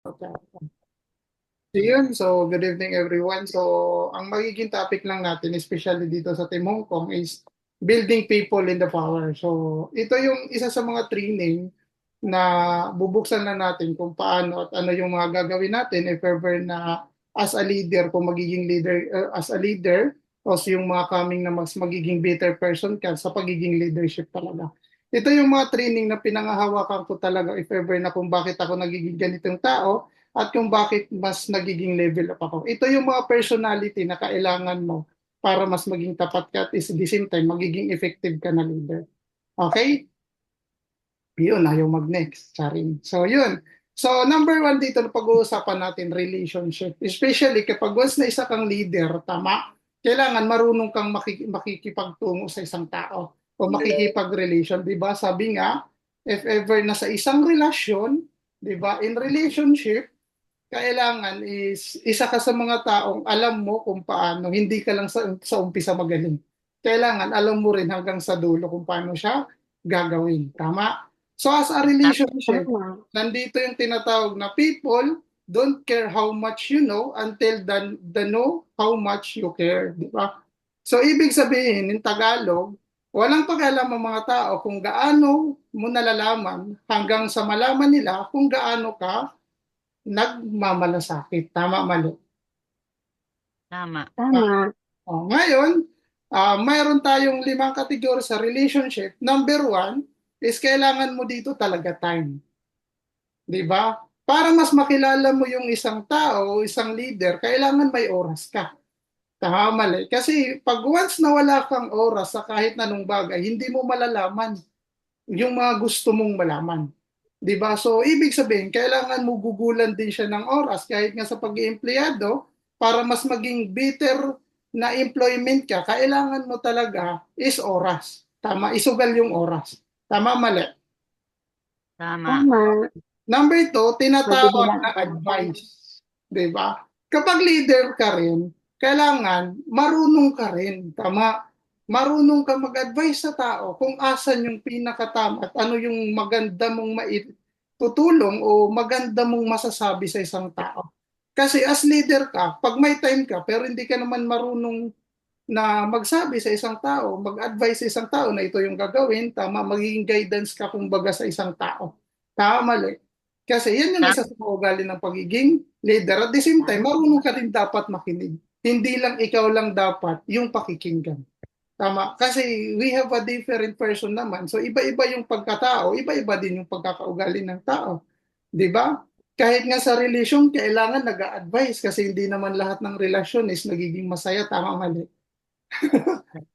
Okay. So yun, so good evening everyone. So ang magiging topic lang natin, especially dito sa Team Hong Kong, is building people in the power. So ito yung isa sa mga training na bubuksan na natin kung paano at ano yung mga gagawin natin if ever na as a leader, kung magiging leader, as a leader, o yung mga coming na mas magiging better person ka sa pagiging leadership talaga. Ito yung mga training na pinangahawakan ko talaga if ever na kung bakit ako nagiging ganitong tao at kung bakit mas nagiging level up ako. Ito yung mga personality na kailangan mo para mas maging tapat ka at is the same time magiging effective ka na leader. Okay? Yun, ayaw mag-next. Charing. So, yun. So, number one dito na pag-uusapan natin, relationship. Especially kapag once na isa kang leader, tama, kailangan marunong kang makikipagtungo sa isang tao o makikipag-relation. Diba? Sabi nga, if ever na sa isang relasyon, diba, in relationship, kailangan is isa ka sa mga taong alam mo kung paano, hindi ka lang sa umpisa magaling. Kailangan alam mo rin hanggang sa dulo kung paano siya gagawin. Tama? So as a relationship, Tama. nandito yung tinatawag na people don't care how much you know until the know how much you care. Di ba? So ibig sabihin, in Tagalog, walang pakialam ang mga tao kung gaano mo nalalaman hanggang sa malaman nila kung gaano ka nagmamalasakit. Tama, mali. Tama. Ah, Tama. ngayon, mayroon tayong limang kategorya sa relationship. Number one is kailangan mo dito talaga time. Di ba? Para mas makilala mo yung isang tao, isang leader, kailangan may oras ka. Tama, mali. Kasi pag once na wala kang oras sa kahit anong bagay, hindi mo malalaman yung mga gusto mong malaman. 'Di ba? So ibig sabihin, kailangan mo gugulan din siya ng oras kahit nga sa pag-iempleyado para mas maging better na employment ka, kailangan mo talaga is oras. Tama, isugal yung oras. Tama, mali. Tama. Tama. Number two, tinatawag Nabibilang na ako ng time. advice. 'Di ba? Kapag leader ka rin, kailangan marunong ka rin. Tama. Marunong ka mag-advise sa tao kung asan yung pinakatama at ano yung maganda mong maitutulong o maganda mong masasabi sa isang tao. Kasi as leader ka, pag may time ka pero hindi ka naman marunong na magsabi sa isang tao, mag-advise sa isang tao na ito yung gagawin, tama, magiging guidance ka kumbaga sa isang tao. Tama, mali. Kasi yan yung isa Tama. sa ugali ng pagiging leader. At the same time, marunong ka rin dapat makinig. Hindi lang ikaw lang dapat yung pakikinggan. Tama. Kasi we have a different person naman. So iba-iba yung pagkatao, iba-iba din yung pagkakaugali ng tao. 'Di ba? Kahit nga sa relasyon, kailangan nag-a-advise kasi hindi naman lahat ng relasyon is nagiging masaya. Tama, mali.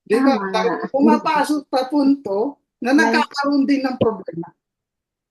Di ba? Tama. Pumapasok sa punto na Like, nagkakaroon din ng problema.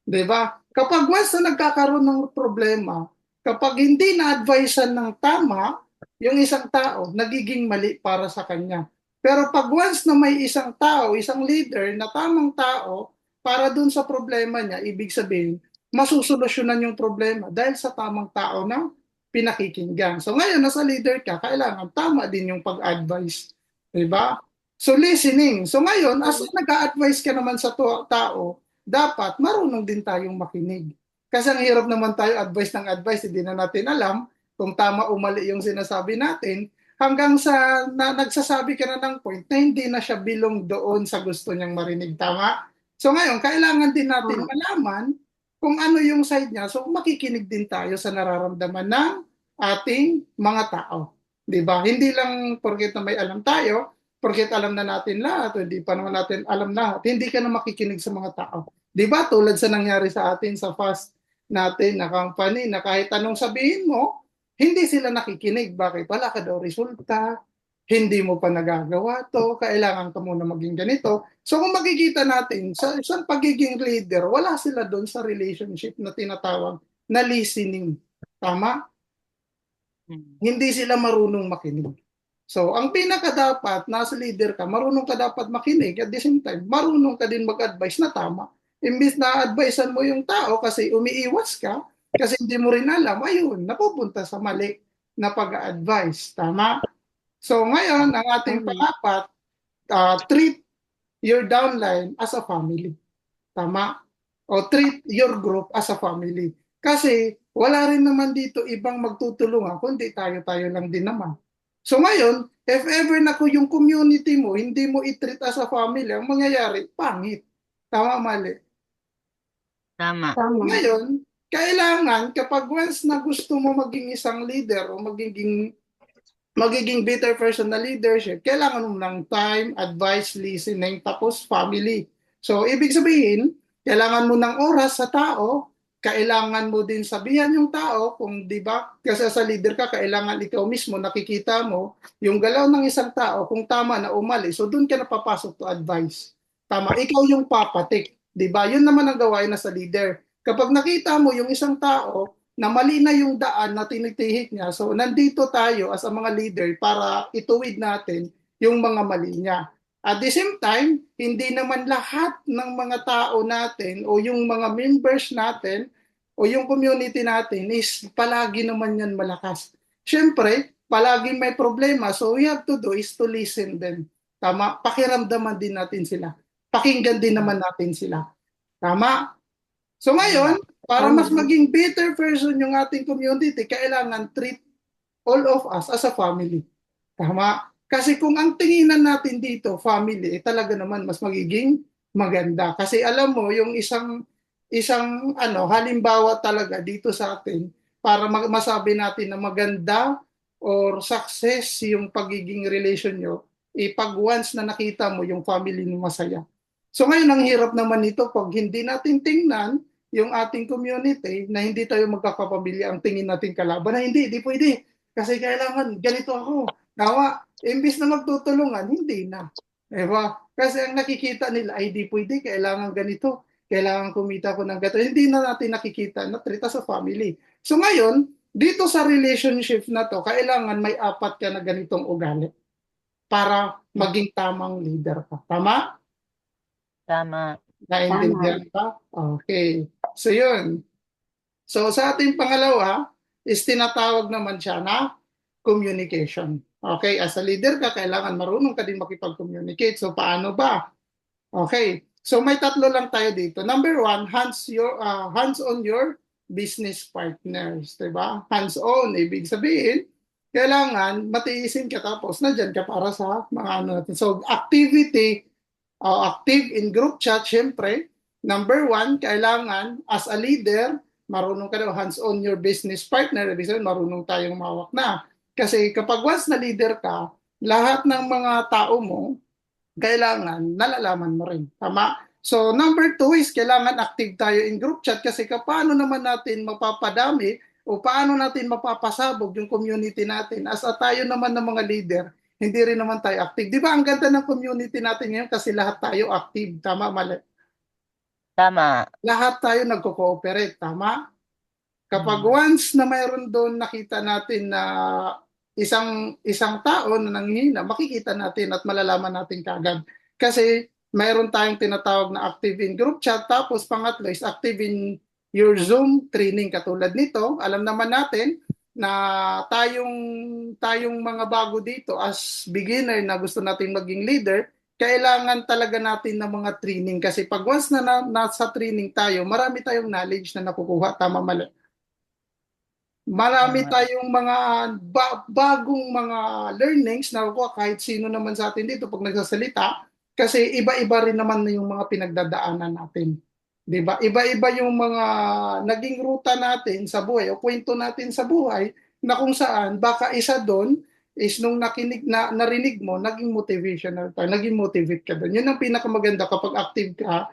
Di ba? Kapag once na nagkakaroon ng problema, kapag hindi na-advisean ng tama, yung isang tao, nagiging mali para sa kanya. Pero pag once na may isang tao, isang leader na tamang tao, para dun sa problema niya, ibig sabihin, masusolusyonan yung problema dahil sa tamang tao na pinakikinggan. So ngayon, nasa leader ka, kailangan tama din yung pag-advise. Diba? So listening. So ngayon, as nag-a-advise ka naman sa tao, dapat marunong din tayong makinig. Kasi ang hirap naman tayo advice, hindi na natin alam kung tama o mali yung sinasabi natin, hanggang sa nagsasabi ka na ng point na hindi na siya bilong doon sa gusto niyang marinig. Tama? So ngayon, kailangan din natin tama. malaman kung ano yung side niya. So makikinig din tayo sa nararamdaman ng ating mga tao. 'Di ba? Hindi lang porket na may alam tayo, porket alam na natin lahat, o hindi pa naman natin alam lahat, hindi ka na makikinig sa mga tao. Di ba? Tulad sa nangyari sa atin sa fast natin na company na kahit anong sabihin mo, hindi sila nakikinig. Bakit? Wala ka daw resulta, hindi mo pa nagagawa to, kailangan ka muna maging ganito. So kung makikita natin, sa isang pagiging leader, wala sila doon sa relationship na tinatawag na listening. Tama? Hmm. Hindi sila marunong makinig. So, ang pinaka dapat, nasa leader ka, marunong ka dapat makinig at the same time, marunong ka din mag-advise na tama. Imbis na advisean mo yung tao kasi umiiwas ka, kasi hindi mo rin alam, ayun, napupunta sa mali na pag-advise. Tama? So, ngayon, ang ating Tama. pangapat, treat your downline as a family. Tama? O treat your group as a family. Kasi wala rin naman dito ibang magtutulungan, kundi tayo-tayo lang din naman. So ngayon, if ever na ko yung community mo, hindi mo i-treat as a family, ang mangyayari, pangit. Tama, mali. Tama. Ngayon, kailangan kapag once na gusto mo maging isang leader o magiging better person na leadership, kailangan mo ng time, advice, listening, tapos family. So, ibig sabihin, kailangan mo ng oras sa tao, kailangan mo din sabihan yung tao kung di ba, kasi sa leader ka, kailangan ikaw mismo nakikita mo yung galaw ng isang tao kung tama na umali. So, doon ka napapasok to advice. Tama, ikaw yung papatik. Di ba? Yun naman ang gawain na sa leader. Kapag nakita mo yung isang tao na mali na yung daan na tinitihik niya. So, nandito tayo as a mga leader para ituwid natin yung mga mali niya. At the same time, hindi naman lahat ng mga tao natin o yung mga members natin o yung community natin is palagi naman yan malakas. Siyempre, palagi may problema. So, we have to do is to listen them. Tama? Pakiramdaman din natin sila. Pakinggan din naman natin sila. Tama? So Tama. ngayon, para mas maging better version yung ating community, kailangan treat all of us as a family. Tama? Kasi kung ang tinginan natin dito, family, talaga naman mas magiging maganda. Kasi alam mo, yung isang halimbawa talaga dito sa atin para masabi natin na maganda or success yung pagiging relation nyo, pag once na nakita mo yung family mo masaya. So ngayon, ang hirap naman nito pag hindi natin tingnan yung ating community na hindi tayo magkakapamilya ang tingin natin kalaban na hindi pwede. Kasi kailangan ganito ako. Nawa, imbis na magtutulungan, hindi na. Diba? Kasi ang nakikita nila ay di pwede, kailangan ganito, kailangan kumita ko ng gato. Hindi na natin nakikita na trita sa family. So ngayon, dito sa relationship na to, kailangan may apat ka na ganitong ugali para maging tamang leader ka. Tama? Tama. Naintindihan ka? Okay. So yun. So sa ating pangalawa is tinatawag naman siya na communication. Okay, as a leader ka, kailangan marunong ka din makipag-communicate. So paano ba? Okay, so may tatlo lang tayo dito. Number one, hands on your business partners. Diba? Hands on, ibig sabihin, kailangan matiisin ka tapos nandyan ka para sa mga ano natin. So activity, active in group chat, syempre, number one, kailangan as a leader, marunong ka daw hands-on your business partner, ibig sabihin marunong tayong mawak na. Kasi kapag once na leader ka, lahat ng mga tao mo, kailangan nalalaman mo rin. Tama? So number two is kailangan active tayo in group chat kasi paano naman natin mapapadami o paano natin mapapasabog yung community natin as a tayo naman ng mga leader, hindi rin naman tayo active. Di ba ang ganda ng community natin ngayon kasi lahat tayo active. Tama, mali? Tama. Lahat tayo nagko-cooperate. Tama? Kapag Mm. once na mayroon doon nakita natin na isang tao na nanghihina, makikita natin at malalaman natin kagad. Kasi mayroon tayong tinatawag na active in group chat, tapos pangatlo is active in your Zoom training katulad nito. Alam naman natin na tayong mga bago dito as beginner na gusto natin maging leader, kailangan talaga natin ng mga training kasi pag once na nasa training tayo, marami tayong knowledge na nakukuha. Tama, mali? Marami Tama. tayong mga bagong mga learnings na kuha kahit sino naman sa atin dito pag nagsasalita kasi iba-iba rin naman na yung mga pinagdadaanan natin. 'Di ba? Iba-iba yung mga naging ruta natin sa buhay o kwento natin sa buhay na kung saan baka isa doon is nung narinig mo, naging motivational ka, naging motivate ka doon. Yun ang pinakamaganda kapag active ka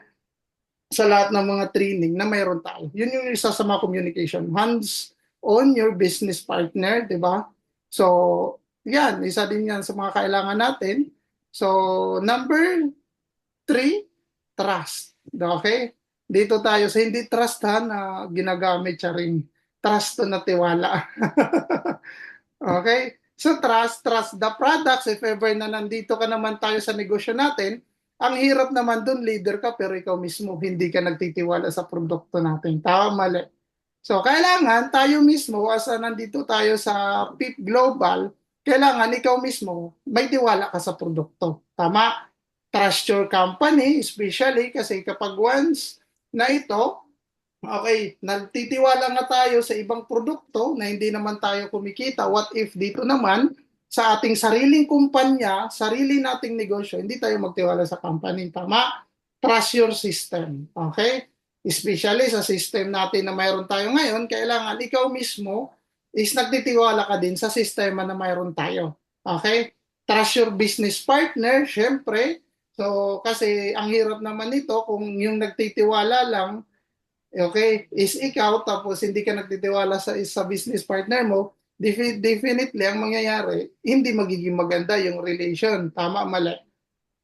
sa lahat ng mga training na mayroon tayo. Yun yung isa sa mga communication. Hands on your business partner, di ba? So, yan, isa din yan sa mga kailangan natin. So, number three, trust. Okay? Dito tayo sa hindi trust ha, na ginagamit siya rin. Trust to na tiwala. Okay? So trust the products. If ever na nandito ka naman tayo sa negosyo natin, ang hirap naman dun, leader ka, pero ikaw mismo hindi ka nagtitiwala sa produkto natin. Tama, mali. So, kailangan tayo mismo, as nandito tayo sa PIP Global, kailangan ikaw mismo may tiwala ka sa produkto. Tama? Trust your company, especially kasi kapag once na ito, Okay, nagtitiwala nga tayo sa ibang produkto na hindi naman tayo kumikita. What if dito naman sa ating sariling kumpanya, sarili nating negosyo, hindi tayo magtiwala sa company. Tama? Trust your system. Okay? Especially sa system natin na mayroon tayo ngayon, kailangan ikaw mismo is nagtitiwala ka din sa sistema na mayroon tayo. Okay? Trust your business partner, syempre. So, kasi ang hirap naman nito kung yung nagtitiwala lang. Okay, is ikaw tapos hindi ka nagtitiwala sa business partner mo, definitely ang mangyayari, hindi magiging maganda yung relation. Tama, mali.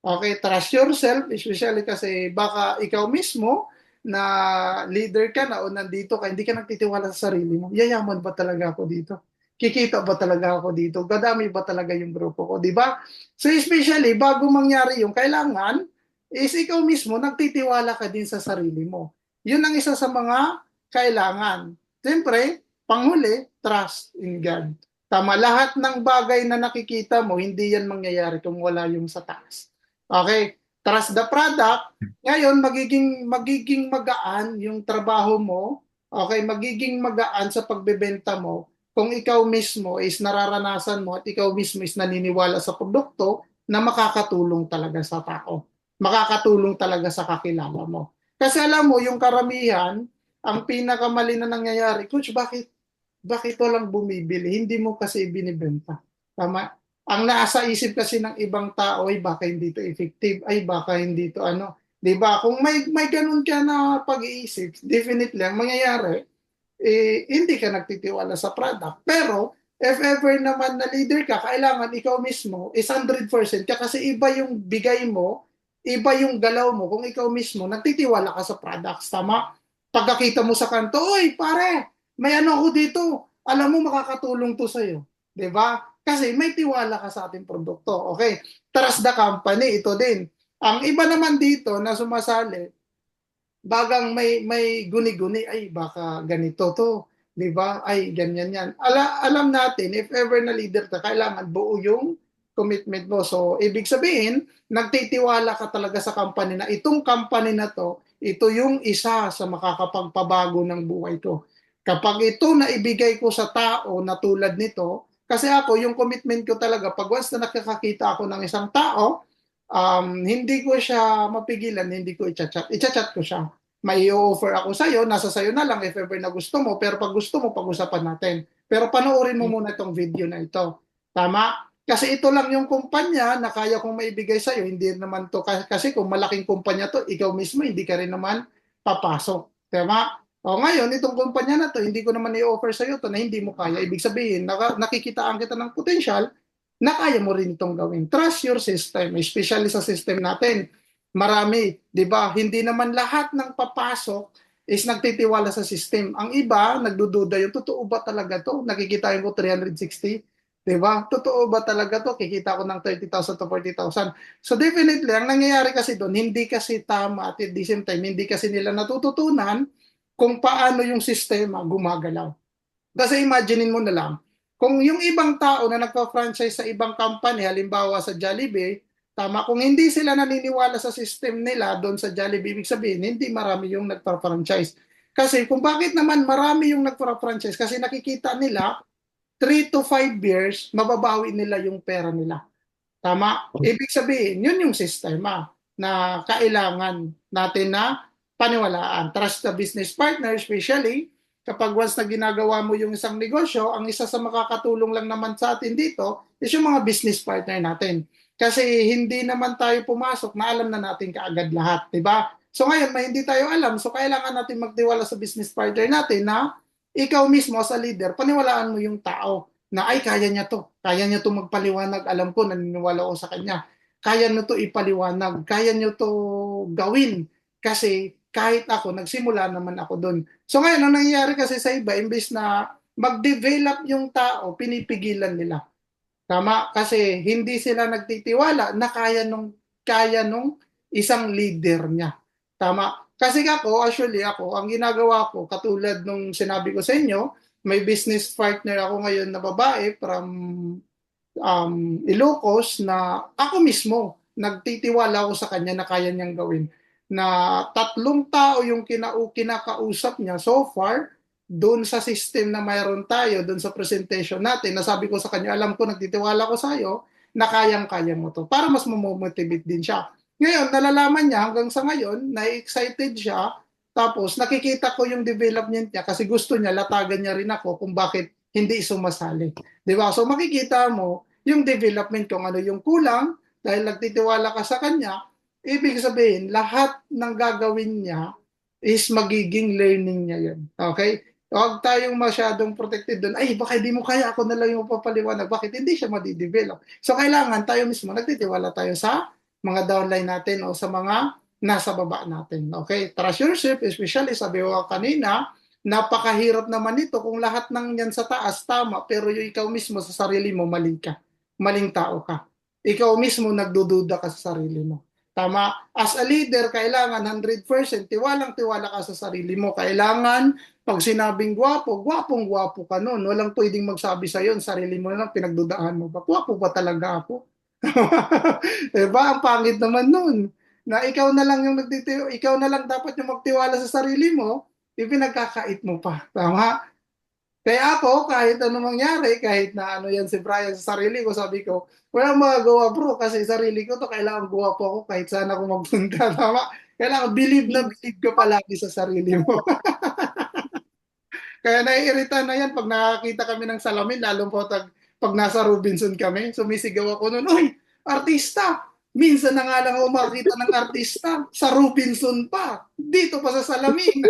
Okay, trust yourself, especially kasi baka ikaw mismo na leader ka na o nandito ka, hindi ka nagtitiwala sa sarili mo. Yayaman ba talaga ako dito? Kikita ba talaga ako dito? Gadami ba talaga yung grupo ko? Di ba? So especially, bago mangyari yung kailangan, is ikaw mismo nagtitiwala ka din sa sarili mo. Yun ang isa sa mga kailangan. Siyempre, panghuli, trust in God. Tama, lahat ng bagay na nakikita mo, hindi yan mangyayari kung wala yung sa taas. Okay, trust the product. Ngayon, magiging magaan yung trabaho mo. Okay, magiging magaan sa pagbebenta mo kung ikaw mismo is nararanasan mo at ikaw mismo is naniniwala sa produkto na makakatulong talaga sa tao. Makakatulong talaga sa kakilala mo. Kasi alam mo, yung karamihan, ang pinakamali na nangyayari, Coach, bakit walang bumibili? Hindi mo kasi binibenta. Tama? Ang nasa isip kasi ng ibang tao ay baka hindi to effective, ay baka hindi to ano. 'Di ba? Kung may ganun ka na pag-iisip, definitely ang mangyayari hindi ka nagtitiwala sa product. Pero if ever naman na leader ka, kailangan ikaw mismo is 100% ka kasi iba yung bigay mo, iba yung galaw mo kung ikaw mismo nagtitiwala ka sa products. Tama? Pagkakita mo sa kanto, oy pare, may ano ako dito. Alam mo makakatulong to sa'yo. 'Di ba? Kasi may tiwala ka sa ating produkto. Okay. Trust the company, ito din. Ang iba naman dito na sumasali, bagang may guni-guni, ay baka ganito to, 'di ba? Ay ganyan yan. Alam natin if ever na leader ka, kailangan buo yung commitment mo. So ibig sabihin, nagtitiwala ka talaga sa company na itong company na to, ito yung isa sa makakapagpabago ng buhay ko. Kapag ito na ibigay ko sa tao na tulad nito, kasi ako yung commitment ko talaga pag once na nakakakita ako ng isang tao, hindi ko siya mapigilan, hindi ko i-chat. I-chat ko siya. May offer ako sa iyo, nasa sayo na lang if ever na gusto mo, pero pag gusto mo, pag-usapan natin. Pero panoorin mo muna itong video na ito. Tama? Kasi ito lang yung kumpanya na kaya kong maibigay sa iyo, hindi naman to kasi kung malaking kumpanya to, ikaw mismo hindi ka rin naman papasok. Tama? O ngayon, itong kumpanya na to, hindi ko naman i-offer sa iyo to na hindi mo kaya. Ibig sabihin, nakikitaan kita ng potensyal na kaya mo rin itong gawin. Trust your system, especially sa system natin. Marami, di ba? Hindi naman lahat ng papasok is nagtitiwala sa system. Ang iba, nagdududa yung, totoo ba talaga to? Nakikita ko 360, di ba? Totoo ba talaga to? Kikita ko ng 30,000 to 40,000. So definitely, ang nangyayari kasi doon, hindi kasi tama at at the same time, hindi kasi nila natututunan kung paano yung sistema gumagalaw. Kasi imaginein mo na lang, kung yung ibang tao na nagpa-franchise sa ibang company, halimbawa sa Jollibee, tama, kung hindi sila naniniwala sa system nila doon sa Jollibee, ibig sabihin, hindi marami yung nagpa-franchise. Kasi kung bakit naman marami yung nagpa-franchise, kasi nakikita nila, 3 to 5 years, mababawi nila yung pera nila. Tama? Ibig sabihin, yun yung sistema na kailangan natin na paniwalaan. Trust the business partner, especially kapag once na ginagawa mo yung isang negosyo, ang isa sa makakatulong lang naman sa atin dito is yung mga business partner natin. Kasi hindi naman tayo pumasok na alam na natin kaagad lahat, di ba? So ngayon, may hindi tayo alam, so kailangan natin magtiwala sa business partner natin na ikaw mismo sa leader, paniwalaan mo yung tao na ay kaya niya to magpaliwanag, alam ko, naniniwala ko sa kanya, kaya niyo to ipaliwanag, kaya niyo to gawin, kasi kahit ako, nagsimula naman ako doon. So ngayon, ang nangyayari kasi sa iba, imbes na mag-develop yung tao, pinipigilan nila. Tama? Kasi hindi sila nagtitiwala na kaya nung isang leader niya. Tama? Kasi ako, actually ako, ang ginagawa ko, katulad nung sinabi ko sa inyo, may business partner ako ngayon na babae from Ilocos na ako mismo, nagtitiwala ako sa kanya na kaya niyang gawin. na tatlong tao yung kinakausap niya so far doon sa system na mayroon tayo, doon sa presentation natin, nasabi ko sa kanya, alam ko, nagtitiwala ko sa iyo, na kayang-kaya mo to. Para mas mamomotivate din siya. Ngayon, nalalaman niya hanggang sa ngayon, na-excited siya, tapos nakikita ko yung development niya kasi gusto niya, latagan niya rin ako kung bakit hindi sumasali. Di ba? So makikita mo yung development kung ano yung kulang dahil nagtitiwala ka sa kanya, ibig sabihin, lahat ng gagawin niya is magiging learning niya yun. Okay? Huwag tayong masyadong protected doon. Ay, baka hindi mo kaya, ako na lang yung papaliwanag. Bakit hindi siya madidevelop? So, kailangan tayo mismo, nagtitiwala tayo sa mga downline natin o sa mga nasa baba natin. Okay? Trust yourself, especially sabi ko kanina, napakahirap naman ito kung lahat ng yan sa taas tama, pero yung ikaw mismo sa sarili mo, mali ka. Maling tao ka. Ikaw mismo nagdududa ka sa sarili mo. Tama. As a leader, kailangan 100% tiwalang-tiwala ka sa sarili mo. Kailangan, pag sinabing gwapo, gwapong-gwapo ka nun. Walang pwedeng magsabi sa iyo, sarili mo na lang, pinagdudahan mo ba? Gwapo ba talaga ako? Diba? Ang pangit naman nun. Na ikaw na lang yung ikaw na lang dapat yung magtiwala sa sarili mo, ipinagkakait mo pa. Tama? Kaya ako, kahit ano mangyari, kahit na ano yan si Brian sa sarili ko, sabi ko, walang magagawa bro, kasi sarili ko to, kailangan gawa po ako kahit saan ako magpunta. Tama? Kailangan believe na believe ka palagi sa sarili mo. Kaya naiirita na yan pag nakakita kami ng salamin, lalo po pag nasa Robinson kami, sumisigaw ako noon, uy, artista! Minsan na nga lang ako makakita ng artista sa Robinson pa, dito pa sa salamin.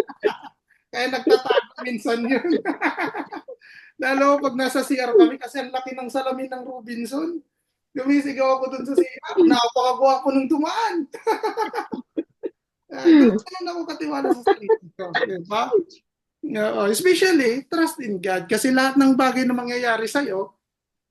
Kaya nagtatago minsan yun. Lalo pag nasa CR kami kasi ang laki ng salamin ng Robinson. Gumisigaw ako dun sa CR. Napakagwapo nung dumaan. Ganun ako katiwala sa sarili ko. Diba? Especially, trust in God. Kasi lahat ng bagay na mangyayari sa'yo,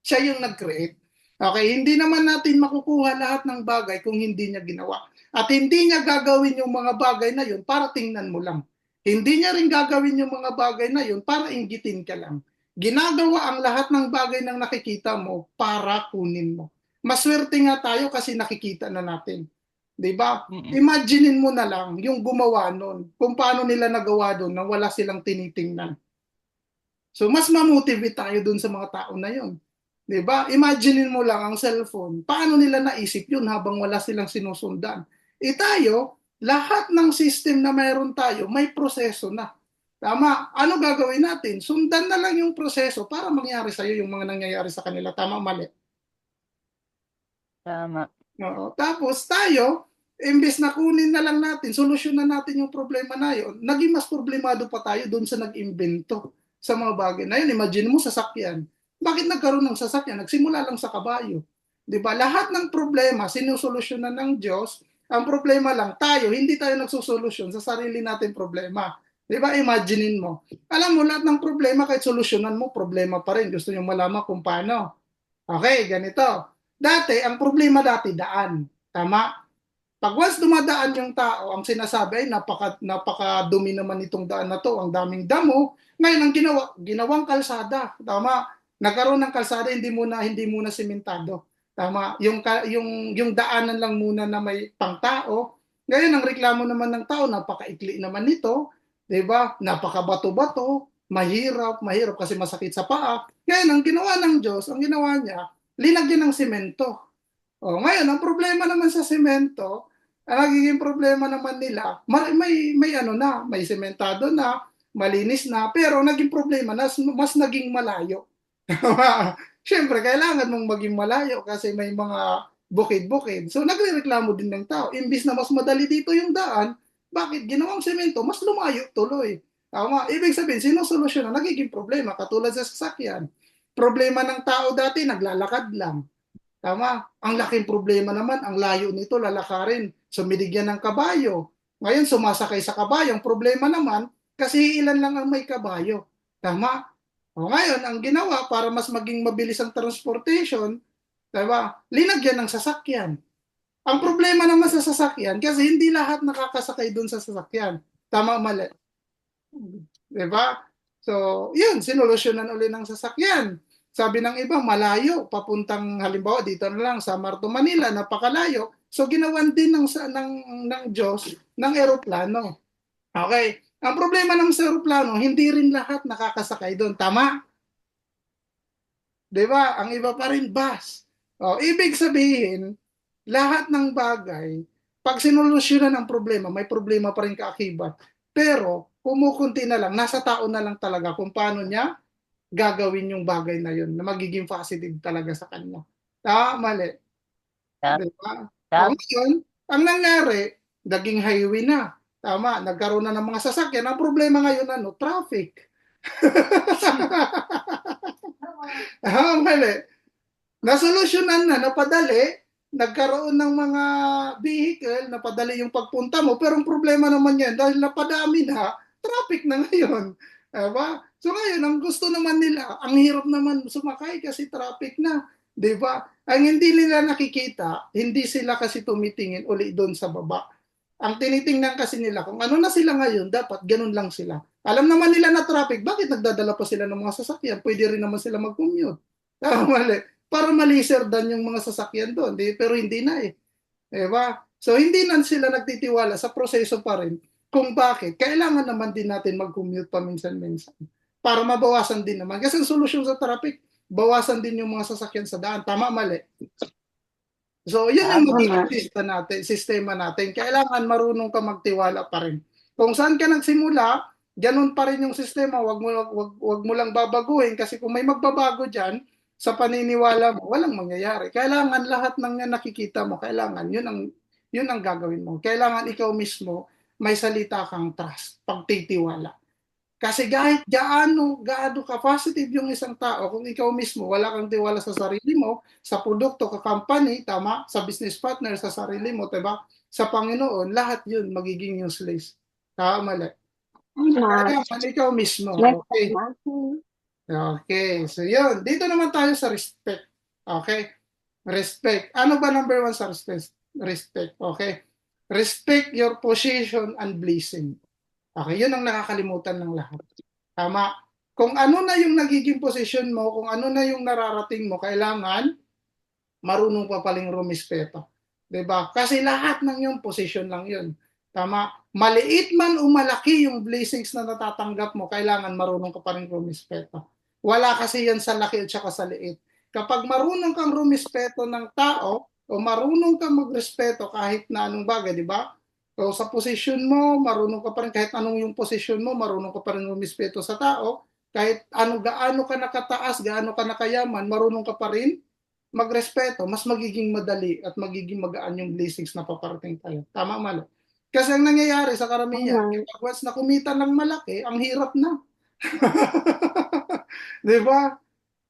siya yung nag-create. Okay, hindi naman natin makukuha lahat ng bagay kung hindi niya ginawa. At hindi niya gagawin yung mga bagay na yun para tingnan mo lang. Hindi niya rin gagawin yung mga bagay na yun para inggitin ka lang. Ginagawa ang lahat ng bagay ng nakikita mo para kunin mo. Maswerte nga tayo kasi nakikita na natin. 'Di ba? Imaginein mo na lang yung gumawa nun, kung paano nila nagawa doon nang wala silang tinitingnan. So mas ma-motivate tayo doon sa mga tao na yon. 'Di ba? Imaginein mo lang ang cellphone. Paano nila naisip 'yun habang wala silang sinusundan? Tayo, lahat ng system na mayroon tayo, may proseso na. Tama. Ano gagawin natin? Sundan na lang yung proseso para mangyari sa iyo yung mga nangyayari sa kanila. Tama, mali. Tama. Oo. Tapos tayo, imbes na kunin na lang natin, solusyonan natin yung problema na yun, naging mas problemado pa tayo doon sa nag-imbento sa mga bagay na yun. Imagine mo, sasakyan. Bakit nagkaroon ng sasakyan? Nagsimula lang sa kabayo. Di ba? Lahat ng problema, sinusolusyonan ng Diyos. Ang problema lang, tayo, hindi tayo nagsosolusyon sa sarili natin problema. Di ba? Imaginein mo. Alam mo, lahat ng problema, kahit solusyonan mo, problema pa rin. Gusto nyo malaman kung paano. Okay, ganito. Dati, ang problema dati, daan. Tama? Pag once dumadaan yung tao, ang sinasabi ay napakadumi naman itong daan na to, ang daming damo. Ngayon, ang ginawang kalsada. Tama? Nagkaroon ng kalsada, hindi muna sementado. Tama? Yung daanan lang muna na may pangtao. Ngayon, ang reklamo naman ng tao, napakaikli naman nito. 'Di ba? Napakabato-bato, mahirap kasi masakit sa paa. Ngayon, ang ginawa ng Diyos, ang ginawa niya, linagyan ng semento. Ngayon, ang problema naman sa semento, ang nagiging problema naman nila, may ano na, may sementado na, malinis na, pero naging problema na mas naging malayo. Siyempre, kailangan mong maging malayo kasi may mga bukid-bukid. So, nagrereklamo din ng tao. Imbis na mas madali dito yung daan, bakit ginawang semento, mas lumayo tuloy. Tama. Ibig sabihin, sinusolusyon na nagiging problema, katulad sa sasakyan. Problema ng tao dati, naglalakad lang. Tama. Ang laking problema naman, ang layo nito lalakarin. So, binigyan ng kabayo. Ngayon, sumasakay sa kabayo. Ang problema naman, kasi ilan lang ang may kabayo. Tama. Ngayon, ang ginawa para mas maging mabilis ang transportation, diba? Linagyan ng sasakyan. Ang problema naman sa sasakyan, kasi hindi lahat nakakasakay dun sa sasakyan. Tama, mali. Diba? So, yun, sinolusyonan uli ng sasakyan. Sabi ng iba, malayo, papuntang halimbawa dito na lang sa Marto, Manila, napakalayo. So ginawan din ng Diyos ng eroplano. Okay. Ang problema ng sa eroplano, hindi rin lahat nakakasakay doon. Tama? 'Di ba? Ang iba pa rin bus. Ibig sabihin, lahat ng bagay, pag sinolusyonan ang problema, may problema pa rin kaakibat. Pero, kumukunti na lang, nasa tao na lang talaga kung paano niya gagawin yung bagay na yun na magiging positive talaga sa kanya. Mali. Tama. Di ba? Tama. Ngayon, ang nangyari, naging highway na. Tama, nagkaroon na ng mga sasakyan. Ang problema ngayon, traffic. Mali. Nasolusyonan na, napadali, nagkaroon ng mga vehicle, napadali yung pagpunta mo, pero ang problema naman yan, dahil napadami na, traffic na ngayon. Diba? So ngayon, ang gusto naman nila, ang hirap naman sumakay kasi traffic na. Diba? Ang hindi nila nakikita, hindi sila kasi tumitingin uli doon sa baba. Ang tinitingnan kasi nila, kung ano na sila ngayon, dapat ganun lang sila. Alam naman nila na traffic, bakit nagdadala pa sila ng mga sasakyan? Pwede rin naman sila mag-commute. Mali. Para maliser dan yung mga sasakyan doon. Pero hindi na eh. Diba? So hindi na sila nagtitiwala sa proseso pa rin kung bakit. Kailangan naman din natin mag-commute paminsan-minsan para mabawasan din naman. Kasi ang solusyon sa traffic, bawasan din yung mga sasakyan sa daan. Tama, mali. So, yun yung magiging sistema natin. Kailangan marunong ka magtiwala pa rin. Kung saan ka nagsimula, ganun pa rin yung sistema. Wag mo lang babaguhin kasi kung may magbabago diyan sa paniniwala mo, walang mangyayari. Kailangan lahat ng nakikita mo, kailangan yun ang gagawin mo. Kailangan ikaw mismo may salita kang trust, pagtitiwala. Kasi gaano ka positive yung isang tao kung ikaw mismo wala kang tiwala sa sarili mo, sa produkto, ka company, tama, sa business partner, sa sarili mo, diba? Sa Panginoon, lahat yun magiging useless. Mali. Kaya ikaw mismo. Okay. Okay. So yun. Dito naman tayo sa respect. Okay. Respect. Ano ba number one sa respect? Respect. Okay. Respect your position and blessing. Okay, yun ang nakakalimutan ng lahat. Tama. Kung ano na yung nagiging posisyon mo, kung ano na yung nararating mo, kailangan marunong pa paling rumispeto. 'Di ba? Kasi lahat ng yung posisyon lang yun. Tama. Maliit man o malaki yung blessings na natatanggap mo, kailangan marunong ka pa rin rumispeto. Wala kasi yan sa laki at saka sa liit. Kapag marunong kang rumispeto ng tao, o marunong kang magrespeto kahit na anong bagay, di ba? So sa posisyon mo, marunong ka pa rin kahit anong yung posisyon mo, marunong ka pa rin rumispeto sa tao, kahit gaano ka nakataas, gaano ka nakayaman, marunong ka pa rin magrespeto, mas magiging madali at magiging magaan yung blessings na paparating tayo. Tama, mali? Kasi ang nangyayari sa karamihan, kapag once na kumita ng malaki, ang hirap na. Di ba?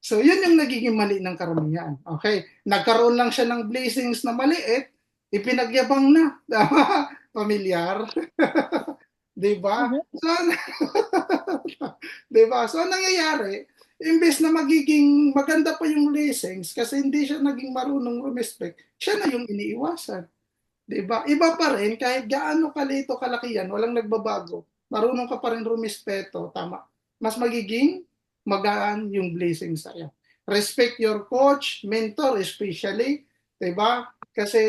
So, yun yung nagiging mali ng karamihan. Okay? Nagkaroon lang siya ng blessings na maliit, ipinagyabang na. Pamilyar. Di ba? So, di ba? So, ang nangyayari, imbes na magiging maganda pa yung blessings kasi hindi siya naging marunong rumespect, siya na yung iniiwasan. Di ba? Iba pa rin, kahit gaano kalito kalaki yan, walang nagbabago. Marunong ka pa rin rumispeto, tama. Mas magiging magaan yung blessings sa'yo. Respect your coach, mentor especially, di ba? Kasi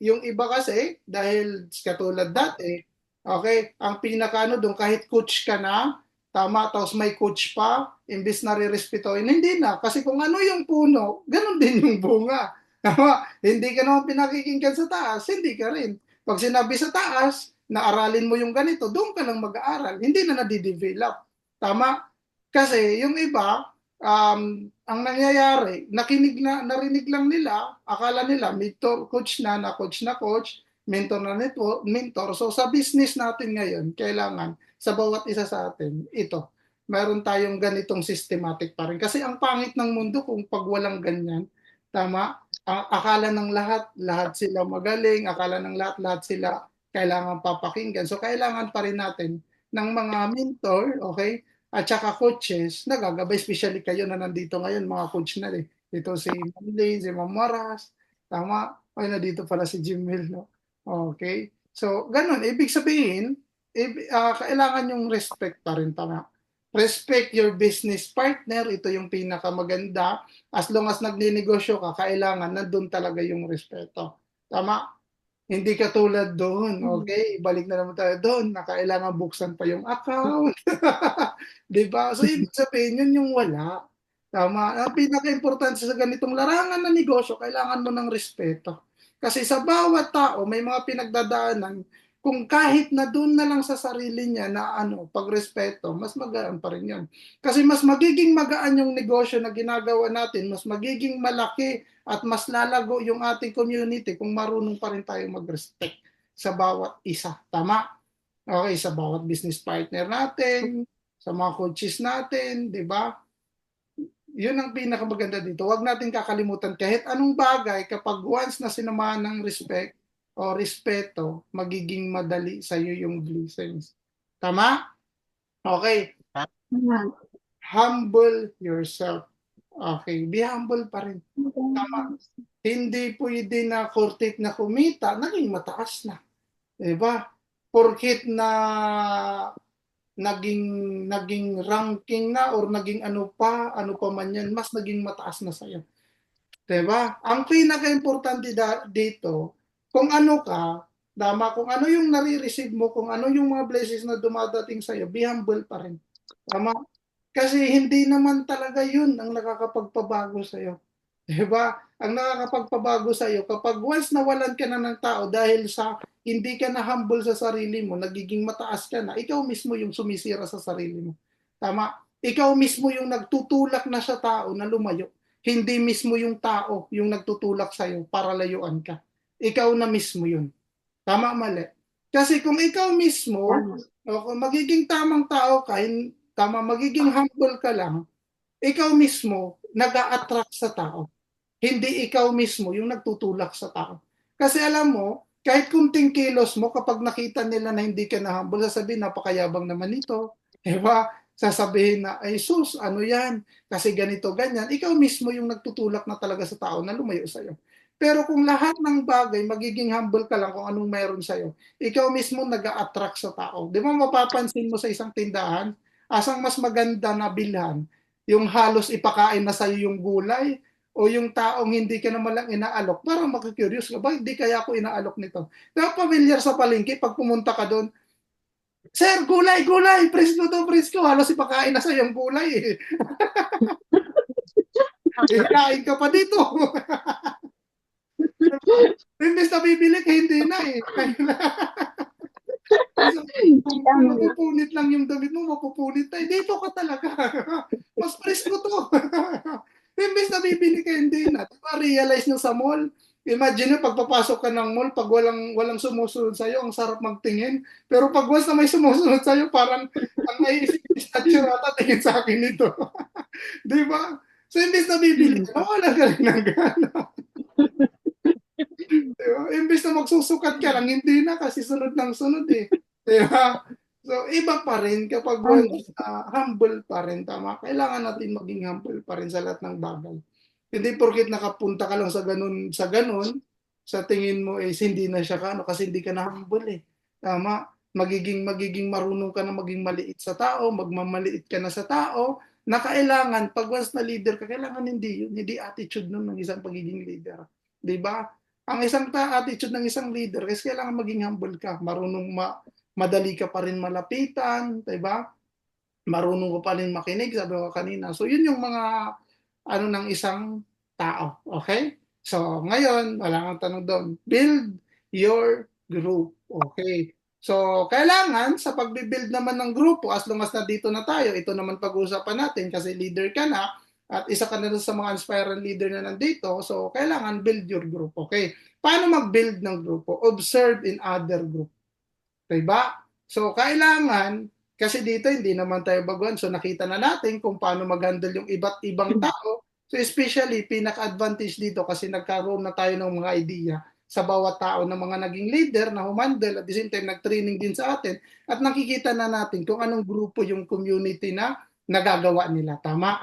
yung iba kasi, dahil katulad dati, okay, ang pinakaano doon, kahit coach ka na, tama, tapos may coach pa, imbis na re-respetoin, hindi na. Kasi kung ano yung puno, ganun din yung bunga. Tama, hindi ka naman pinakikinggan sa taas, hindi ka rin. Pag sinabi sa taas, na aralin mo yung ganito, doon ka lang mag-aaral. Hindi na nadidevelop. Tama? Kasi yung iba, ang nangyayari, narinig lang nila, akala nila, mentor, coach na coach, mentor na mentor. So sa business natin ngayon, kailangan sa bawat isa sa atin, ito, meron tayong ganitong systematic pa rin. Kasi ang pangit ng mundo kung pag walang ganyan, tama? Akala ng lahat sila magaling, akala ng lahat sila kailangan papakinggan. So kailangan pa rin natin ng mga mentor, okay? At saka coaches, nagagabay, especially kayo na nandito ngayon, mga coach na eh. Ito si Ma'am Lane, si Ma'am Maras, tama? Ay, nandito pala si Jim Hill, no? Okay? So, ganun. Ibig sabihin, kailangan yung respect pa rin, tama? Respect your business partner, ito yung pinakamaganda. As long as nagninegosyo ka, kailangan nandun talaga yung respeto. Tama? Hindi katulad doon, Mm. okay? Balik na naman tayo doon na kailangan buksan pa yung account. 'Di ba? So, ibig sabihin yun yung wala. Tama. Ang pinakaimportante sa ganitong larangan ng negosyo, kailangan mo ng respeto. Kasi sa bawat tao, may mga pinagdadaanan, kung kahit na doon na lang sa sarili niya na pagrespeto, mas magaan pa rin yun. Kasi mas magiging magaan yung negosyo na ginagawa natin, mas magiging malaki at mas lalago yung ating community kung marunong pa rin tayo mag-respect sa bawat isa. Tama? Okay, sa bawat business partner natin, sa mga coaches natin, di ba? Yun ang pinakamaganda dito. Huwag natin kakalimutan kahit anong bagay kapag once na sinamahan ng respect o respeto, magiging madali sa iyo yung blessings. Tama? Okay. Tama. Humble yourself. Okay. Be humble pa rin. Tama. Hindi pwede na kortit na kumita, naging mataas na. Diba? Porkit na naging ranking na or naging ano pa man yan, mas naging mataas na sa'yo. Diba? Ang pinaka-importante dito, kung ano ka, tama, kung ano yung nare-receive mo, kung ano yung mga blessings na dumadating sa'yo, be humble pa rin. Tama? Kasi hindi naman talaga yun ang nakakapagpabago sa'yo. Diba? Ang nakakapagpabago sa iyo, kapag once nawalan ka na ng tao dahil sa hindi ka na humble sa sarili mo, nagiging mataas ka na, ikaw mismo yung sumisira sa sarili mo. Tama? Ikaw mismo yung nagtutulak na sa tao na lumayo. Hindi mismo yung tao yung nagtutulak sa iyo para layuan ka. Ikaw na mismo yun. Tama, mali. Kasi kung ikaw mismo, Tama. o kung magiging tamang tao ka, tama, magiging humble ka lang, ikaw mismo nag-a-attract sa tao. Hindi ikaw mismo yung nagtutulak sa tao. Kasi alam mo, kahit kunting kilos mo, kapag nakita nila na hindi ka na humble, sasabihin, napakayabang naman ito. Diba? Sasabihin na, ay sus, ano yan? Kasi ganito, ganyan. Ikaw mismo yung nagtutulak na talaga sa tao na lumayo sa'yo. Pero kung lahat ng bagay, magiging humble ka lang kung anong meron sa'yo, ikaw mismo nag-a-attract sa tao. Di ba mapapansin mo sa isang tindahan, asang mas maganda na bilhan, yung halos ipakain na sa'yo yung gulay, o yung taong hindi ka naman lang inaalok, parang makikurious ka, ba hindi kaya ako inaalok nito? Kaya familiar sa palengke, pag pumunta ka doon, Sir, gulay, gulay, presko to, presko, halos ipakain na sa yung gulay eh. Hikain ka pa dito. Imbes na bibili ka, hindi na eh. Kung Tama. mapupunit lang yung damit mo, mapupunit tayo. Dito ka talaga. Mas presko to. Imbes na bibili ka, hindi na. Diba, realize nyo sa mall, imagine nyo, pagpapasok ka ng mall, pag walang sumusunod sa'yo, ang sarap magtingin. Pero pag once na may sumusunod sa'yo, parang ang naisip ni statue ata, tingin sa akin ito. Di ba? So, imbes na bibili ka, wala ka rin ng gana. Diba? Imbes na magsusukat ka lang, hindi na kasi sunod ng sunod eh. Diba? So, iba pa rin kapag Tama. once humble pa rin, tama? Kailangan natin maging humble pa rin sa lahat ng bagay. Hindi porket nakapunta ka lang sa tingin mo is hindi na siya kasi hindi ka na humble eh. Tama? Magiging marunong ka na maging maliit sa tao, magmamaliit ka na sa tao, na kailangan, pag once na leader ka, kailangan hindi yun, hindi attitude nun ng isang pagiging leader. Di ba? Ang isang attitude ng isang leader kasi kailangan maging humble ka, marunong madali ka pa rin malapitan, 'di ba? Marunong ka pa rin makinig, sabi ko kanina. So yun yung mga ng isang tao, okay? So ngayon, wala kang tanong doon. Build your group, okay? So kailangan sa pagbi-build naman ng grupo, as long as nandito na tayo, ito naman pag-uusapan natin kasi leader ka na, at isa ka na sa mga inspiring leader na nandito, so kailangan build your group, okay? Paano mag-build ng grupo? Observe in other group. Diba? So, kailangan, kasi dito hindi naman tayo baguhan, so nakita na natin kung paano mag-handle yung iba't ibang tao. So, especially, pinaka-advantage dito kasi nagkaroon na tayo ng mga idea sa bawat tao ng mga naging leader na humandle at the same time nag-training din sa atin at nakikita na natin kung anong grupo yung community na nagagawa nila. Tama?